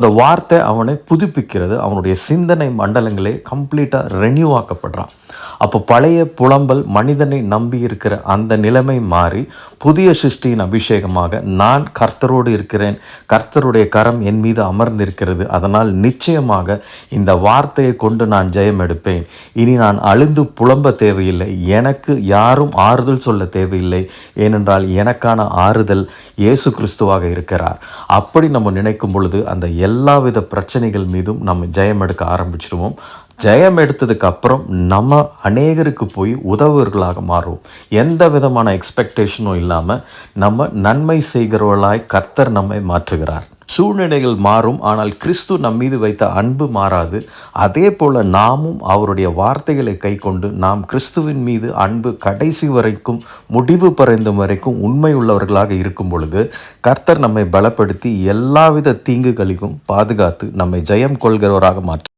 அந்த வார்த்தை அவனை புதுப்பிக்கிறது. அவனுடைய சிந்தனை மண்டலங்களே கம்ப்ளீட்டாக ரெனியூ ஆக்கப்படுறான். அப்போ பழைய புலம்பல் மனிதனை நம்பி இருக்கிற அந்த நிலைமை மாறி புதிய சிருஷ்டியின் அபிஷேகமாக நான் கர்த்தரோடு இருக்கிறேன், கர்த்தருடைய கரம் என் மீது அமர்ந்திருக்கிறது, அதனால் நிச்சயமாக இந்த வார்த்தையை கொண்டு நான் ஜெயம் எடுப்பேன், இனி நான் அழுந்து புலம்ப தேவையில்லை, எனக்கு யாரும் ஆறுதல் சொல்ல தேவையில்லை, ஏனென்றால் எனக்கான ஆறுதல் இயேசு கிறிஸ்துவாக இருக்கிறார். அப்படி நம்ம நினைக்கும் பொழுது அந்த எல்லாவித பிரச்சனைகள் மீதும் நம்ம ஜெயம் எடுக்க ஆரம்பிச்சிடுவோம். ஜெயம் எடுத்ததுக்கு அப்புறம் நம்ம அநேகருக்கு போய் உதவுவர்களாக மாறுவோம். எந்த விதமான எக்ஸ்பெக்டேஷனும் இல்லாமல் நம்ம நன்மை செய்கிறவர்களாய் கர்த்தர் நம்மை மாற்றுகிறார். சூழ்நிலைகள் மாறும், ஆனால் கிறிஸ்து நம் மீது வைத்த அன்பு மாறாது. அதே போல் நாமும் அவருடைய வார்த்தைகளை கை கொண்டு நாம் கிறிஸ்துவின் மீது அன்பு கடைசி வரைக்கும், முடிவு பறைந்தும் வரைக்கும் உண்மை உள்ளவர்களாக இருக்கும் பொழுது கர்த்தர் நம்மை பலப்படுத்தி எல்லாவித தீங்குகளிலும் பாதுகாத்து நம்மை ஜெயம் கொள்கிறவராக மாற்ற